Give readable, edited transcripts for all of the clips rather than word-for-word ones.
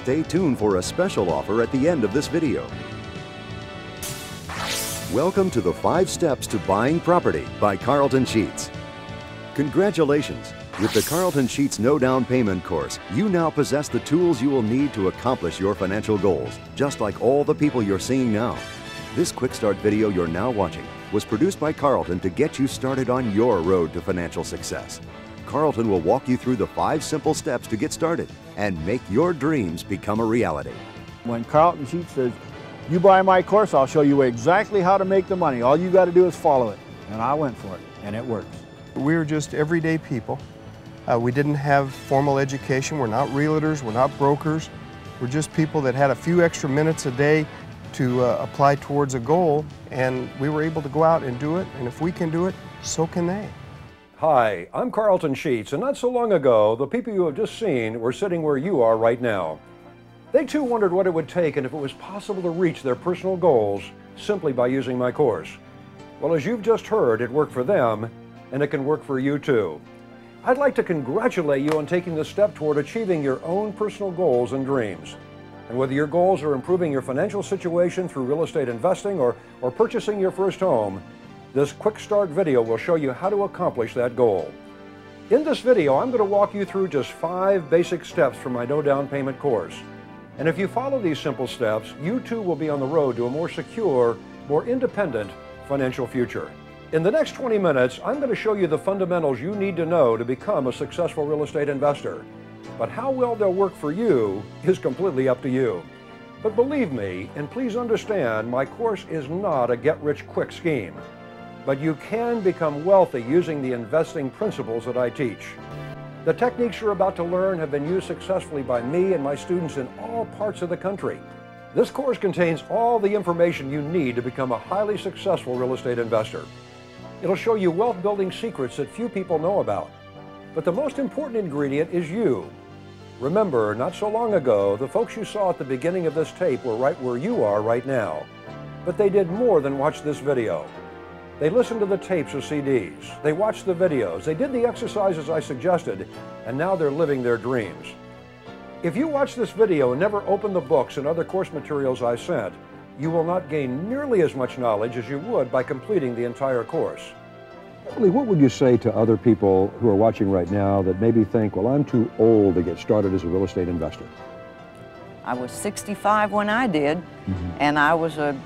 stay tuned for a special offer at the end of this video. Welcome to the 5 Steps to Buying Property by Carleton Sheets. Congratulations! With the Carleton Sheets No Down Payment course, you now possess the tools you will need to accomplish your financial goals, just like all the people you're seeing now. This quick start video you're now watching was produced by Carleton to get you started on your road to financial success. Carleton will walk you through the 5 simple steps to get started and make your dreams become a reality. When Carleton Sheets says, "You buy my course, I'll show you exactly how to make the money. All you got to do is follow it." And I went for it, and it works. We were just everyday people. We didn't have formal education. We're not realtors, we're not brokers. We're just people that had a few extra minutes a day to apply towards a goal, and we were able to go out and do it, and if we can do it, so can they. Hi, I'm Carleton Sheets, and not so long ago, the people you have just seen were sitting where you are right now. They too wondered what it would take and if it was possible to reach their personal goals simply by using my course. Well, as you've just heard, it worked for them, and it can work for you too. I'd like to congratulate you on taking the step toward achieving your own personal goals and dreams. And whether your goals are improving your financial situation through real estate investing or purchasing your first home, this quick start video will show you how to accomplish that goal. In this video, I'm going to walk you through just 5 basic steps from my no down payment course. And if you follow these simple steps, you too will be on the road to a more secure, more independent financial future. In the next 20 minutes, I'm going to show you the fundamentals you need to know to become a successful real estate investor. But how well they'll work for you is completely up to you. But believe me, and please understand, my course is not a get-rich-quick scheme. But you can become wealthy using the investing principles that I teach. The techniques you're about to learn have been used successfully by me and my students in all parts of the country. This course contains all the information you need to become a highly successful real estate investor. It'll show you wealth-building secrets that few people know about. But the most important ingredient is you. Remember, not so long ago, the folks you saw at the beginning of this tape were right where you are right now. But they did more than watch this video. They listened to the tapes or CDs. They watched the videos. They did the exercises I suggested, and now they're living their dreams. If you watch this video and never open the books and other course materials I sent, you will not gain nearly as much knowledge as you would by completing the entire course. Lee, what would you say to other people who are watching right now that maybe think, well, I'm too old to get started as a real estate investor? I was 65 when I did, and I was a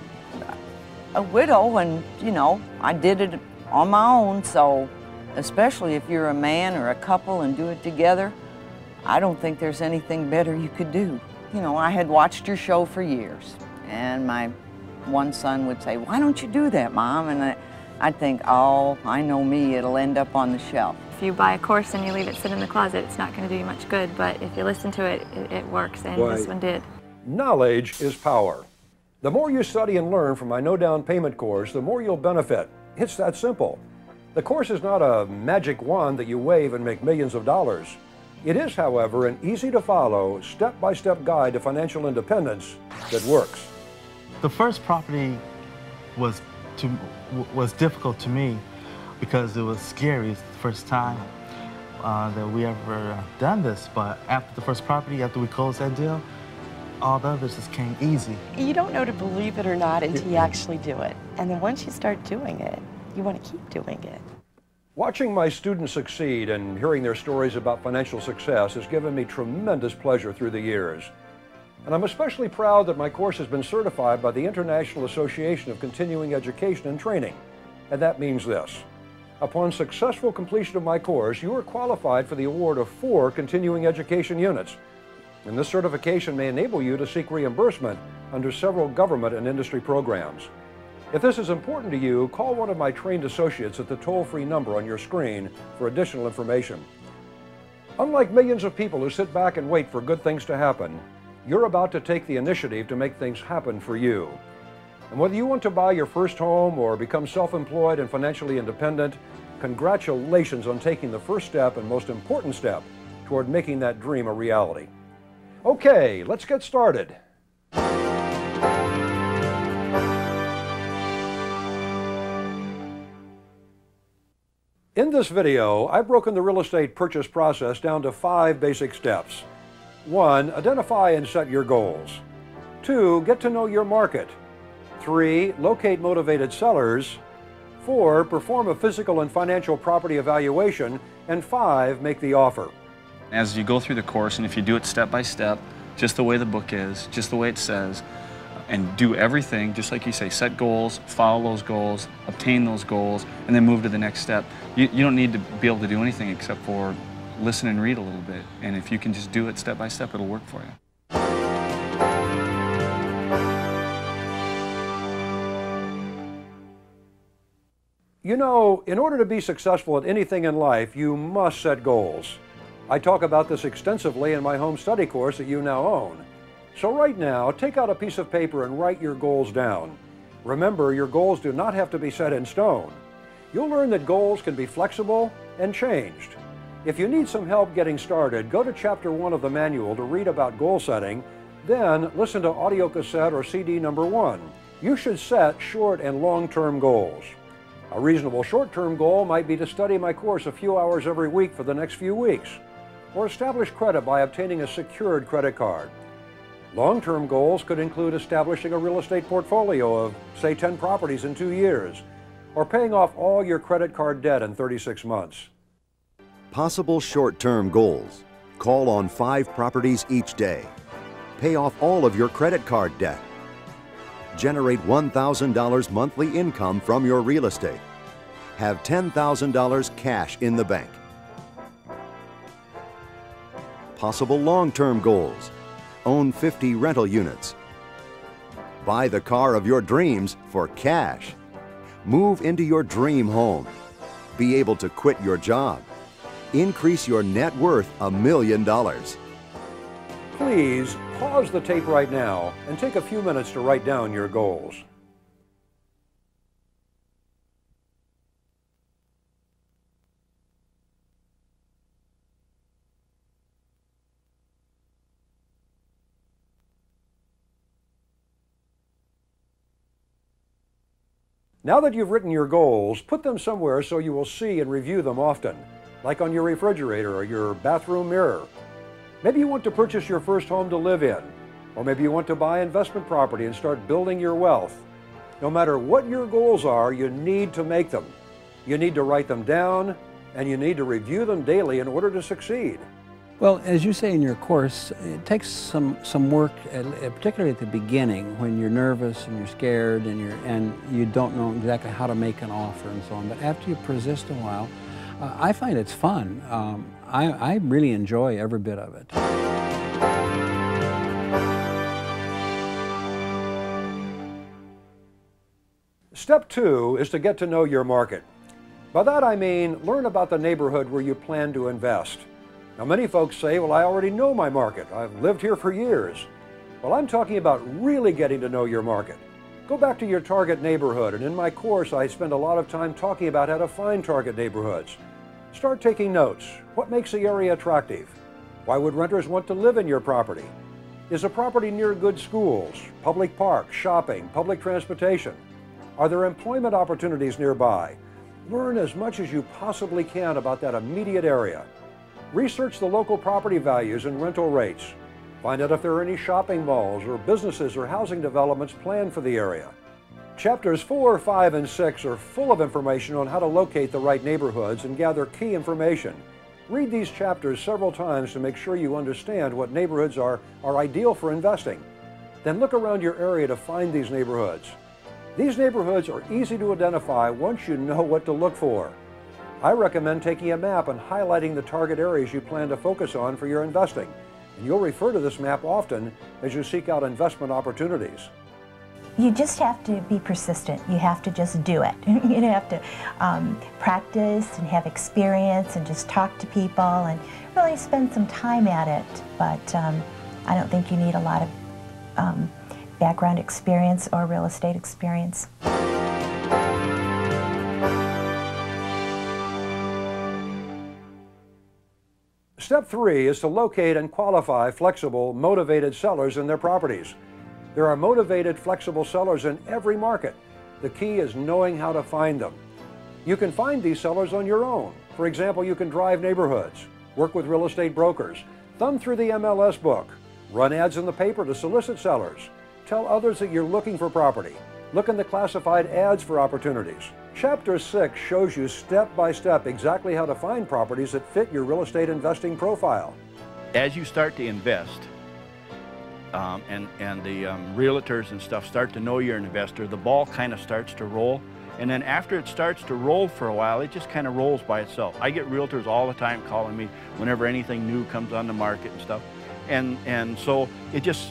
widow, and you know, I did it on my own. So especially if you're a man or a couple and do it together, I don't think there's anything better you could do. You know, I had watched your show for years, and my one son would say, "Why don't you do that, Mom?" And I'd think, "Oh, I know me, it'll end up on the shelf." If you buy a course and you leave it sit in the closet, it's not going to do you much good, but if you listen to it, it works, and this one did. Knowledge is power. The more you study and learn from my no down payment course, the more you'll benefit. It's that simple. The course is not a magic wand that you wave and make millions of dollars. It is, however, an easy to follow, step-by-step guide to financial independence that works. The first property was difficult to me because it was scary. It's the first time that we ever done this, but after the first property, after we closed that deal, all the others just came easy. You don't know to believe it or not until you actually do it. And then once you start doing it, you want to keep doing it. Watching my students succeed and hearing their stories about financial success has given me tremendous pleasure through the years. And I'm especially proud that my course has been certified by the International Association of Continuing Education and Training. And that means this: upon successful completion of my course, you are qualified for the award of 4 continuing education units. And this certification may enable you to seek reimbursement under several government and industry programs. If this is important to you, call one of my trained associates at the toll-free number on your screen for additional information. Unlike millions of people who sit back and wait for good things to happen, you're about to take the initiative to make things happen for you. And whether you want to buy your first home or become self-employed and financially independent, congratulations on taking the first step and most important step toward making that dream a reality. Okay, let's get started. In this video, I've broken the real estate purchase process down to 5 basic steps. 1. Identify and set your goals. 2. Get to know your market. 3. Locate motivated sellers. 4. Perform a physical and financial property evaluation. And 5. Make the offer. As you go through the course, and if you do it step by step, just the way the book is, just the way it says, and do everything, just like you say, set goals, follow those goals, obtain those goals, and then move to the next step. You don't need to be able to do anything except for listen and read a little bit. And if you can just do it step by step, it'll work for you. You know, in order to be successful at anything in life, you must set goals. I talk about this extensively in my home study course that you now own. So right now, take out a piece of paper and write your goals down. Remember, your goals do not have to be set in stone. You'll learn that goals can be flexible and changed. If you need some help getting started, go to Chapter 1 of the manual to read about goal setting, then listen to audio cassette or CD number 1. You should set short and long-term goals. A reasonable short-term goal might be to study my course a few hours every week for the next few weeks, or establish credit by obtaining a secured credit card. Long-term goals could include establishing a real estate portfolio of, say, 10 properties in 2 years, or paying off all your credit card debt in 36 months. Possible short-term goals. Call on 5 properties each day. Pay off all of your credit card debt. Generate $1,000 monthly income from your real estate. Have $10,000 cash in the bank. Possible long-term goals. Own 50 rental units. Buy the car of your dreams for cash. Move into your dream home. Be able to quit your job. Increase your net worth $1 million. Please pause the tape right now and take a few minutes to write down your goals. Now that you've written your goals, put them somewhere so you will see and review them often, like on your refrigerator or your bathroom mirror. Maybe you want to purchase your first home to live in, or maybe you want to buy investment property and start building your wealth. No matter what your goals are, you need to make them. You need to write them down, and you need to review them daily in order to succeed. Well, as you say in your course, it takes some work, particularly at the beginning, when you're nervous and you're scared and you don't know exactly how to make an offer and so on. But after you persist a while, I find it's fun. I really enjoy every bit of it. Step 2 is to get to know your market. By that I mean learn about the neighborhood where you plan to invest. Now, many folks say, well, I already know my market. I've lived here for years. Well, I'm talking about really getting to know your market. Go back to your target neighborhood, and in my course, I spend a lot of time talking about how to find target neighborhoods. Start taking notes. What makes the area attractive? Why would renters want to live in your property? Is a property near good schools, public parks, shopping, public transportation? Are there employment opportunities nearby? Learn as much as you possibly can about that immediate area. Research the local property values and rental rates. Find out if there are any shopping malls or businesses or housing developments planned for the area. Chapters 4, 5, and 6 are full of information on how to locate the right neighborhoods and gather key information. Read these chapters several times to make sure you understand what neighborhoods are ideal for investing. Then look around your area to find these neighborhoods. These neighborhoods are easy to identify once you know what to look for. I recommend taking a map and highlighting the target areas you plan to focus on for your investing. And you'll refer to this map often as you seek out investment opportunities. You just have to be persistent. You have to just do it. You have to practice and have experience and just talk to people and really spend some time at it. But I don't think you need a lot of background experience or real estate experience. Step 3 is to locate and qualify flexible, motivated sellers in their properties. There are motivated, flexible sellers in every market. The key is knowing how to find them. You can find these sellers on your own. For example, you can drive neighborhoods, work with real estate brokers, Thumb through the MLS book. Run ads in the paper to solicit sellers. Tell others that you're looking for property. Look in the classified ads for opportunities. Chapter 6 shows you step by step exactly how to find properties that fit your real estate investing profile. As you start to invest, and the realtors and stuff start to know you're an investor, the ball kind of starts to roll. And then after it starts to roll for a while, it just kind of rolls by itself. I get realtors all the time calling me whenever anything new comes on the market and stuff. And so it just,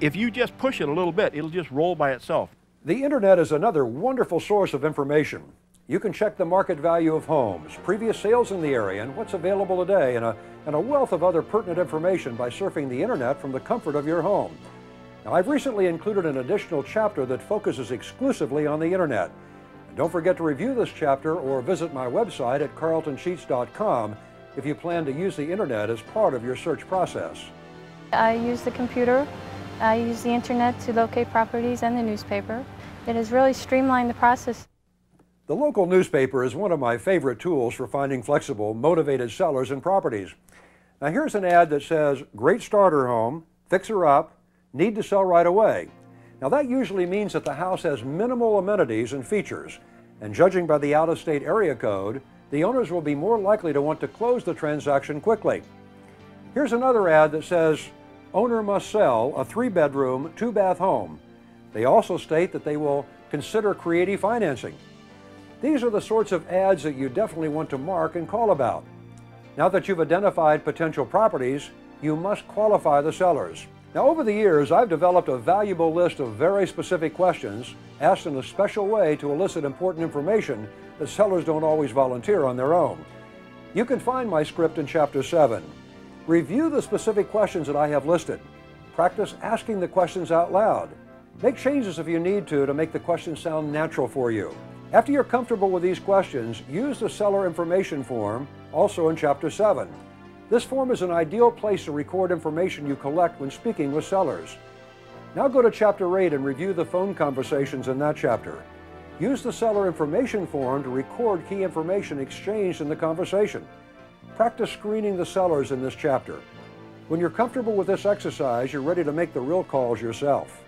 if you just push it a little bit, it'll just roll by itself. The internet is another wonderful source of information. You can check the market value of homes, previous sales in the area, and what's available today, and a wealth of other pertinent information by surfing the internet from the comfort of your home. Now, I've recently included an additional chapter that focuses exclusively on the internet. And don't forget to review this chapter or visit my website at carletonsheets.com if you plan to use the internet as part of your search process. I use the computer, I use the internet to locate properties and the newspaper. It has really streamlined the process. The local newspaper is one of my favorite tools for finding flexible, motivated sellers and properties. Now here's an ad that says, great starter home, fixer up, need to sell right away. Now that usually means that the house has minimal amenities and features, and judging by the out-of-state area code, the owners will be more likely to want to close the transaction quickly. Here's another ad that says, owner must sell a 3-bedroom, 2-bath home. They also state that they will consider creative financing. These are the sorts of ads that you definitely want to mark and call about. Now that you've identified potential properties, you must qualify the sellers. Now over the years, I've developed a valuable list of very specific questions asked in a special way to elicit important information that sellers don't always volunteer on their own. You can find my script in Chapter 7. Review the specific questions that I have listed. Practice asking the questions out loud. Make changes if you need to make the questions sound natural for you. After you're comfortable with these questions, use the seller information form, also in Chapter 7. This form is an ideal place to record information you collect when speaking with sellers. Now go to Chapter 8 and review the phone conversations in that chapter. Use the seller information form to record key information exchanged in the conversation. Practice screening the sellers in this chapter. When you're comfortable with this exercise, you're ready to make the real calls yourself.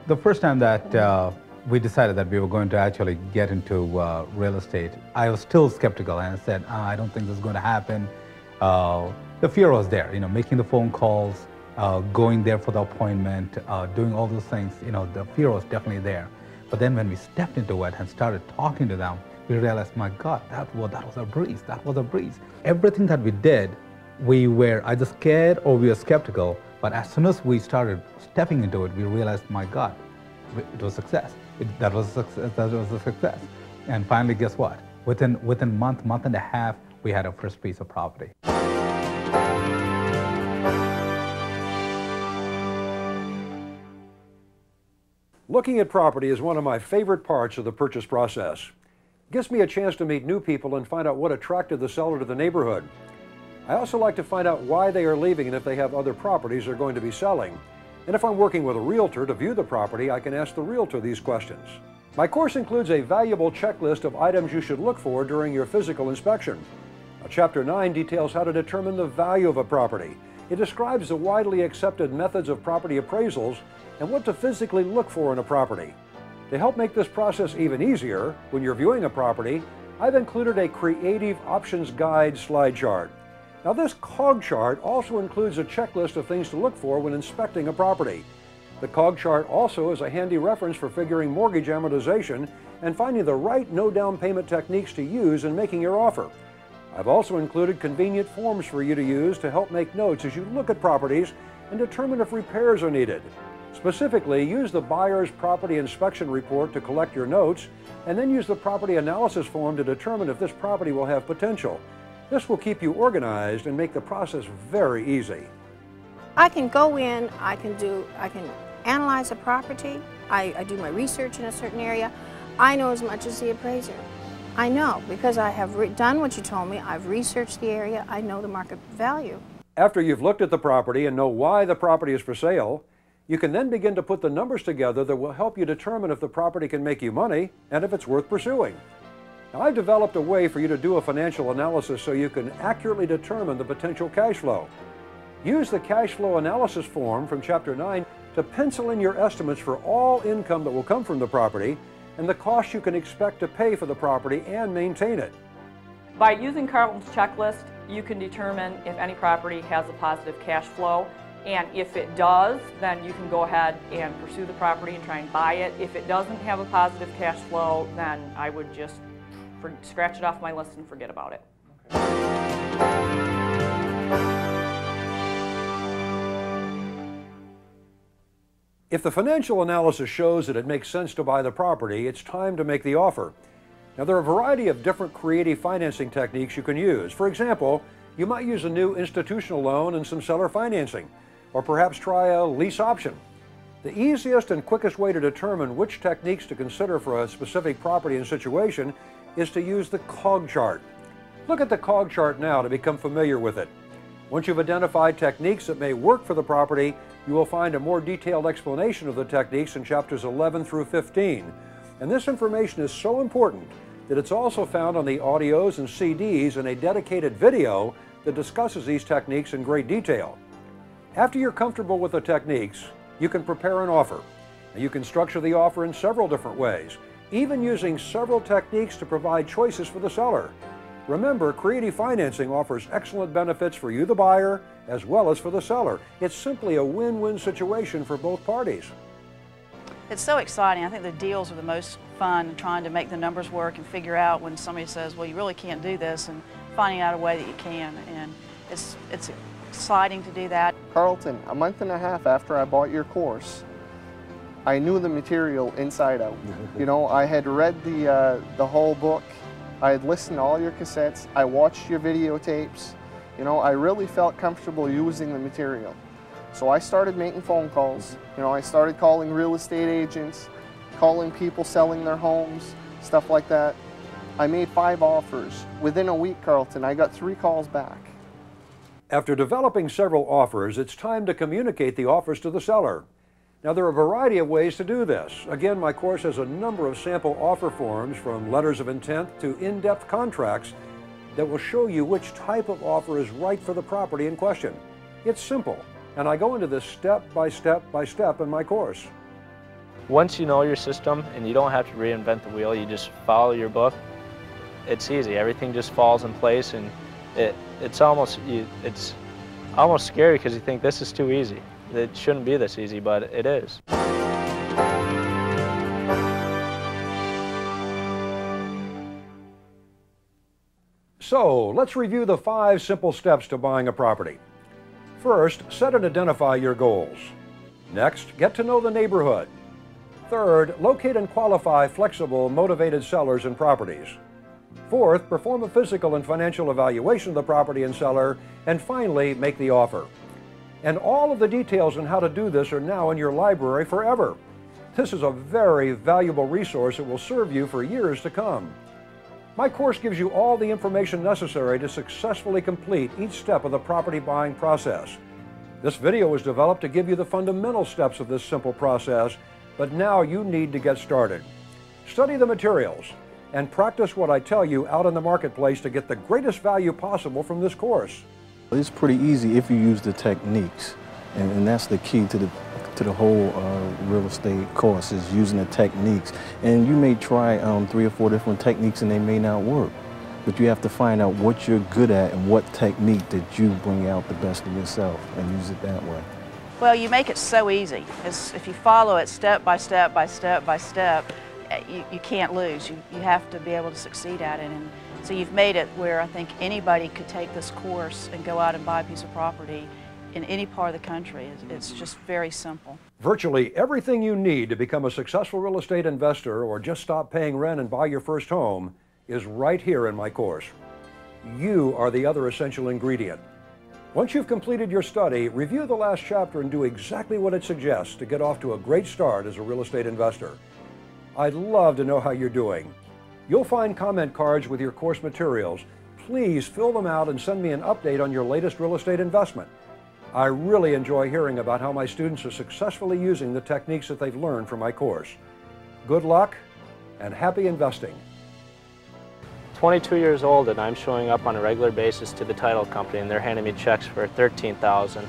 The first time that we decided that we were going to actually get into real estate, I was still skeptical, and I said, I don't think this is going to happen. The fear was there, making the phone calls, going there for the appointment, doing all those things, the fear was definitely there. But then when we stepped into it and started talking to them, we realized, my God, that was a breeze. That was a breeze. Everything that we did, we were either scared or we were skeptical. But as soon as we started stepping into it, we realized, my God, it was success. That was a success. And finally, guess what? Within a month and a half, we had our first piece of property. Looking at property is one of my favorite parts of the purchase process. It gives me a chance to meet new people and find out what attracted the seller to the neighborhood. I also like to find out why they are leaving and if they have other properties they're going to be selling. And if I'm working with a realtor to view the property, I can ask the realtor these questions. My course includes a valuable checklist of items you should look for during your physical inspection. Now, Chapter 9 details how to determine the value of a property. It describes the widely accepted methods of property appraisals and what to physically look for in a property. To help make this process even easier, when you're viewing a property, I've included a Creative Options Guide slide chart. Now this COG chart also includes a checklist of things to look for when inspecting a property. The COG chart also is a handy reference for figuring mortgage amortization and finding the right no down payment techniques to use in making your offer. I've also included convenient forms for you to use to help make notes as you look at properties and determine if repairs are needed. Specifically, use the buyer's property inspection report to collect your notes, and then use the property analysis form to determine if this property will have potential. This will keep you organized and make the process very easy. I can go in, I can analyze a property, I do my research in a certain area. I know as much as the appraiser. I know because I have done what you told me, I've researched the area, I know the market value. After you've looked at the property and know why the property is for sale, you can then begin to put the numbers together that will help you determine if the property can make you money and if it's worth pursuing. Now, I've developed a way for you to do a financial analysis so you can accurately determine the potential cash flow. Use the cash flow analysis form from Chapter 9 to pencil in your estimates for all income that will come from the property and the cost you can expect to pay for the property and maintain it. By using Carleton's checklist, you can determine if any property has a positive cash flow, and if it does, then you can go ahead and pursue the property and try and buy it. If it doesn't have a positive cash flow, then I would just scratch it off my list and forget about it. If the financial analysis shows that it makes sense to buy the property, it's time to make the offer. Now, there are a variety of different creative financing techniques you can use. For example, you might use a new institutional loan and some seller financing, or perhaps try a lease option. The easiest and quickest way to determine which techniques to consider for a specific property and situation is to use the COG chart. Look at the COG chart now to become familiar with it. Once you've identified techniques that may work for the property, you will find a more detailed explanation of the techniques in chapters 11 through 15. And this information is so important that it's also found on the audios and CDs in a dedicated video that discusses these techniques in great detail. After you're comfortable with the techniques, you can prepare an offer. And you can structure the offer in several different ways, even using several techniques to provide choices for the seller. Remember, creative financing offers excellent benefits for you, the buyer, as well as for the seller. It's simply a win-win situation for both parties. It's so exciting. I think the deals are the most fun, trying to make the numbers work and figure out when somebody says, well, you really can't do this, and finding out a way that you can. And it's exciting to do that. Carleton, a month and a half after I bought your course, I knew the material inside out. You know, I had read the whole book. I had listened to all your cassettes. I watched your videotapes. You know, I really felt comfortable using the material. So I started making phone calls. You know, I started calling real estate agents, calling people selling their homes, stuff like that. I made 5 offers. Within a week, Carleton, I got 3 calls back. After developing several offers, it's time to communicate the offers to the seller. Now, there are a variety of ways to do this. Again, my course has a number of sample offer forms, from letters of intent to in-depth contracts, that will show you which type of offer is right for the property in question. It's simple, and I go into this step by step by step in my course. Once you know your system and you don't have to reinvent the wheel, you just follow your book, it's easy. Everything just falls in place, and it's almost scary because you think this is too easy. It shouldn't be this easy, but it is. So, let's review the 5 simple steps to buying a property. First, set and identify your goals. Next, get to know the neighborhood. Third, locate and qualify flexible, motivated sellers and properties. Fourth, perform a physical and financial evaluation of the property and seller. And finally, make the offer. And all of the details on how to do this are now in your library forever. This is a very valuable resource that will serve you for years to come. My course gives you all the information necessary to successfully complete each step of the property buying process. This video was developed to give you the fundamental steps of this simple process, but now you need to get started. Study the materials and practice what I tell you out in the marketplace to get the greatest value possible from this course. It's pretty easy if you use the techniques, and that's the key to the whole real estate course, is using the techniques. And you may try 3 or 4 different techniques and they may not work, but you have to find out what you're good at and what technique that you bring out the best of yourself and use it that way. Well, you make it so easy. If you follow it step by step by step by step, you can't lose. You have to be able to succeed at it. And so you've made it where I think anybody could take this course and go out and buy a piece of property in any part of the country. It's just very simple. Virtually everything you need to become a successful real estate investor or just stop paying rent and buy your first home is right here in my course. You are the other essential ingredient. Once you've completed your study, review the last chapter and do exactly what it suggests to get off to a great start as a real estate investor. I'd love to know how you're doing. You'll find comment cards with your course materials. Please fill them out and send me an update on your latest real estate investment. I really enjoy hearing about how my students are successfully using the techniques that they've learned from my course. Good luck and happy investing. 22 years old and I'm showing up on a regular basis to the title company and they're handing me checks for $13,000,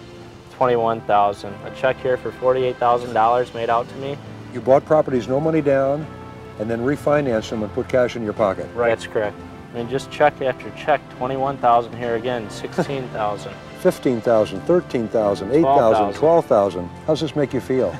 $21,000, a check here for $48,000 made out to me. You bought properties, no money down, and then refinanced them and put cash in your pocket. Right. That's correct. I mean, just check after check, $21,000 here again, $16,000. $15,000, $13,000, $8,000, $12,000. How's this make you feel?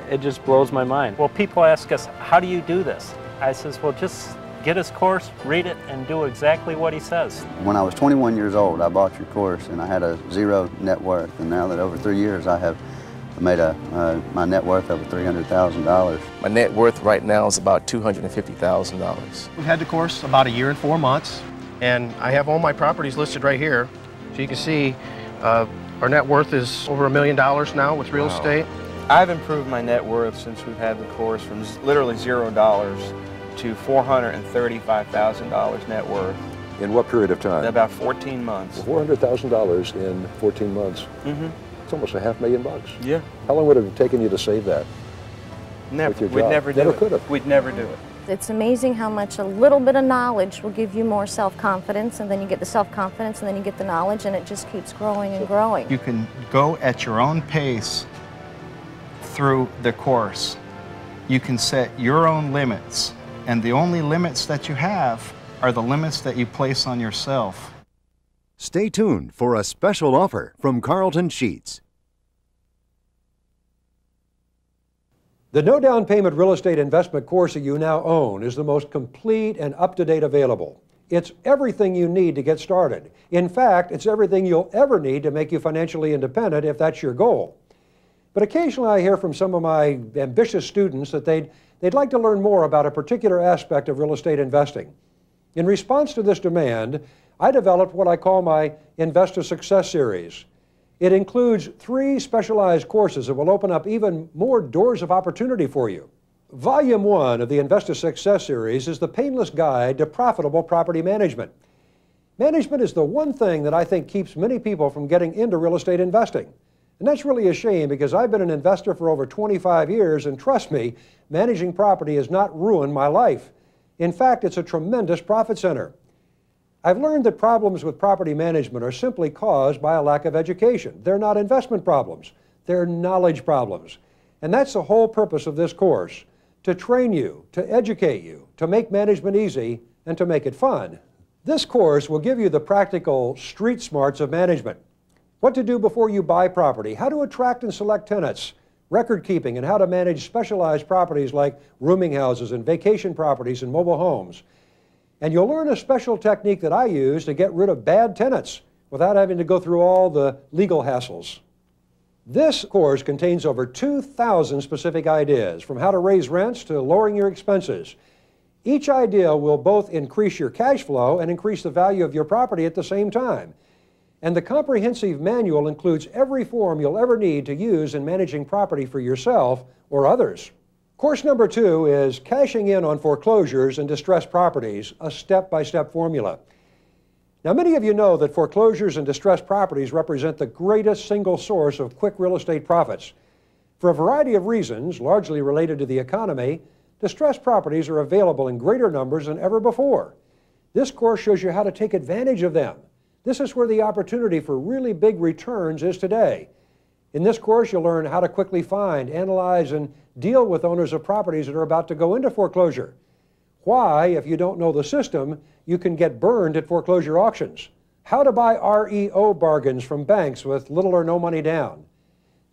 It just blows my mind. Well, people ask us, how do you do this? I says, well, just get his course, read it, and do exactly what he says. When I was 21 years old, I bought your course, and I had a zero net worth. And now that over 3 years, I have made my net worth over $300,000. My net worth right now is about $250,000. We've had the course about 1 year and 4 months, and I have all my properties listed right here. So you can see our net worth is over $1 million now with real estate. I've improved my net worth since we've had the course from literally $0 to $435,000 net worth. In what period of time? About 14 months. $400,000 in 14 months. Mm-hmm. It's almost $500,000. Yeah. How long would it have taken you to save that? Never. We'd never do it. Could have. We'd never do it. It's amazing how much a little bit of knowledge will give you more self-confidence, and then you get the self-confidence, and then you get the knowledge, and it just keeps growing and growing. You can go at your own pace through the course. You can set your own limits, and the only limits that you have are the limits that you place on yourself. Stay tuned for a special offer from Carleton Sheets. The no down payment real estate investment course that you now own is the most complete and up-to-date available. It's everything you need to get started. In fact, it's everything you'll ever need to make you financially independent if that's your goal. But occasionally I hear from some of my ambitious students that they'd like to learn more about a particular aspect of real estate investing. In response to this demand, I developed what I call my Investor Success Series. It includes 3 specialized courses that will open up even more doors of opportunity for you. Volume 1 of the Investor Success Series is the Painless Guide to Profitable Property Management. Management is the one thing that I think keeps many people from getting into real estate investing. And that's really a shame because I've been an investor for over 25 years, and trust me, managing property has not ruined my life. In fact, it's a tremendous profit center. I've learned that problems with property management are simply caused by a lack of education. They're not investment problems, they're knowledge problems. And that's the whole purpose of this course, to train you, to educate you, to make management easy, and to make it fun. This course will give you the practical street smarts of management. What to do before you buy property, how to attract and select tenants, record keeping, and how to manage specialized properties like rooming houses and vacation properties and mobile homes. And you'll learn a special technique that I use to get rid of bad tenants without having to go through all the legal hassles. This course contains over 2,000 specific ideas, from how to raise rents to lowering your expenses. Each idea will both increase your cash flow and increase the value of your property at the same time. And the comprehensive manual includes every form you'll ever need to use in managing property for yourself or others. Course number 2 is Cashing in on Foreclosures and Distressed Properties, a step-by-step formula. Now, many of you know that foreclosures and distressed properties represent the greatest single source of quick real estate profits. For a variety of reasons, largely related to the economy, distressed properties are available in greater numbers than ever before. This course shows you how to take advantage of them. This is where the opportunity for really big returns is today. In this course, you'll learn how to quickly find, analyze, and deal with owners of properties that are about to go into foreclosure. Why, if you don't know the system, you can get burned at foreclosure auctions. How to buy REO bargains from banks with little or no money down.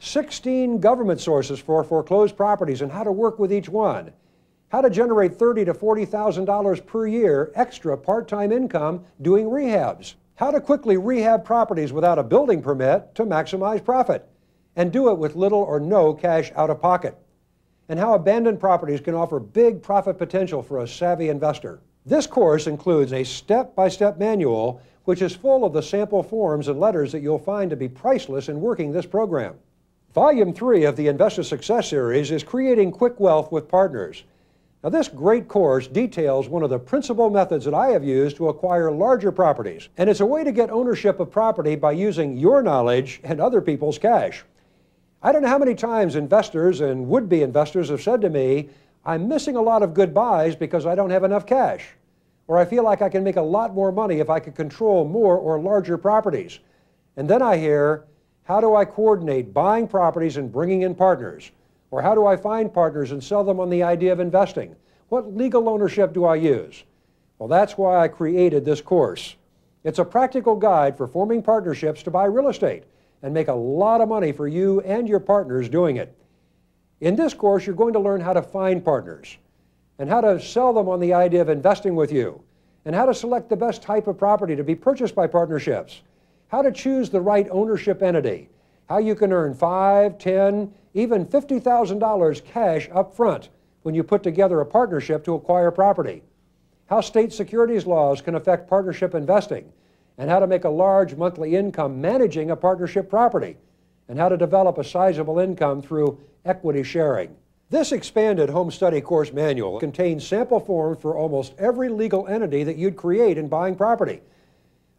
16 government sources for foreclosed properties and how to work with each one. How to generate $30,000 to $40,000 per year extra part-time income doing rehabs. How to quickly rehab properties without a building permit to maximize profit, and do it with little or no cash out of pocket. And how abandoned properties can offer big profit potential for a savvy investor. This course includes a step-by-step manual which is full of the sample forms and letters that you'll find to be priceless in working this program. Volume 3 of the Investor Success Series is Creating Quick Wealth with Partners. Now, this great course details one of the principal methods that I have used to acquire larger properties, and it's a way to get ownership of property by using your knowledge and other people's cash. I don't know how many times investors and would-be investors have said to me, I'm missing a lot of good buys because I don't have enough cash. Or I feel like I can make a lot more money if I could control more or larger properties. And then I hear, how do I coordinate buying properties and bringing in partners? Or how do I find partners and sell them on the idea of investing? What legal ownership do I use? Well, that's why I created this course. It's a practical guide for forming partnerships to buy real estate and make a lot of money for you and your partners doing it. In this course, you're going to learn how to find partners and how to sell them on the idea of investing with you, and how to select the best type of property to be purchased by partnerships, how to choose the right ownership entity, how you can earn $5, $10, even $50,000 cash up front when you put together a partnership to acquire property, how state securities laws can affect partnership investing, and how to make a large monthly income managing a partnership property, and how to develop a sizable income through equity sharing. This expanded home study course manual contains sample forms for almost every legal entity that you'd create in buying property.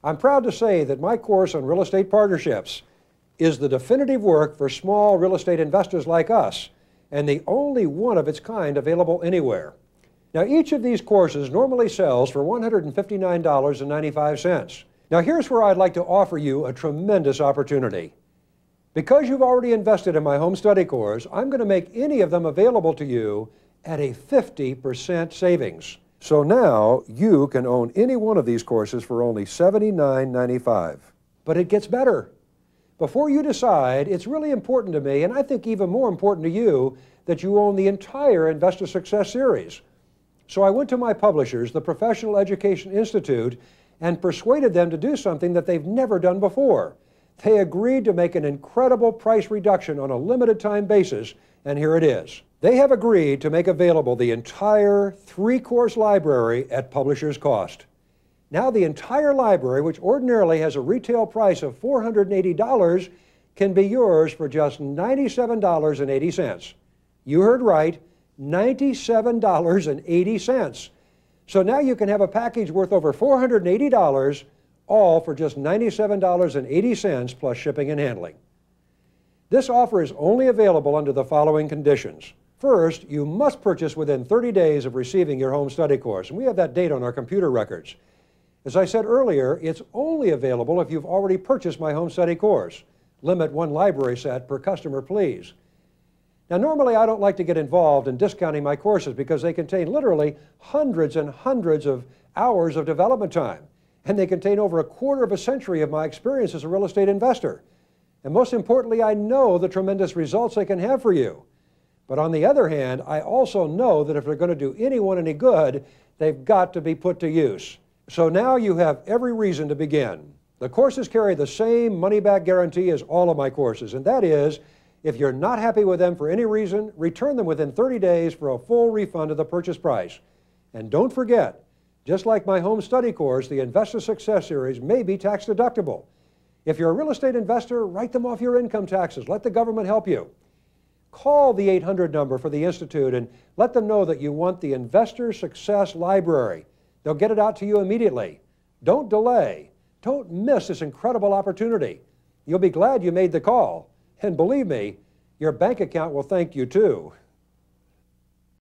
I'm proud to say that my course on real estate partnerships is the definitive work for small real estate investors like us, and the only one of its kind available anywhere. Now, each of these courses normally sells for $159.95. Now, here's where I'd like to offer you a tremendous opportunity. Because you've already invested in my home study course, I'm going to make any of them available to you at a 50% savings. So now you can own any one of these courses for only $79.95. But it gets better. Before you decide, it's really important to me, and I think even more important to you, that you own the entire Investor Success Series. So I went to my publishers, the Professional Education Institute, and persuaded them to do something that they've never done before. They agreed to make an incredible price reduction on a limited time basis, and here it is. They have agreed to make available the entire 3-course library at publisher's cost. Now the entire library, which ordinarily has a retail price of $480, can be yours for just $97.80. You heard right, $97.80. So now you can have a package worth over $480, all for just $97.80 plus shipping and handling. This offer is only available under the following conditions. First, you must purchase within 30 days of receiving your home study course, and we have that date on our computer records. As I said earlier, it's only available if you've already purchased my home study course. Limit 1 library set per customer, please. Now, normally I don't like to get involved in discounting my courses because they contain literally hundreds and hundreds of hours of development time. And they contain over a quarter of a century of my experience as a real estate investor. And most importantly, I know the tremendous results they can have for you. But on the other hand, I also know that if they're going to do anyone any good, they've got to be put to use. So now you have every reason to begin. The courses carry the same money-back guarantee as all of my courses, and that is, if you're not happy with them for any reason, return them within 30 days for a full refund of the purchase price. And don't forget, just like my home study course, the Investor Success Series may be tax deductible. If you're a real estate investor, write them off your income taxes. Let the government help you. Call the 800 number for the Institute and let them know that you want the Investor Success Library. They'll get it out to you immediately. Don't delay. Don't miss this incredible opportunity. You'll be glad you made the call. And believe me, your bank account will thank you too.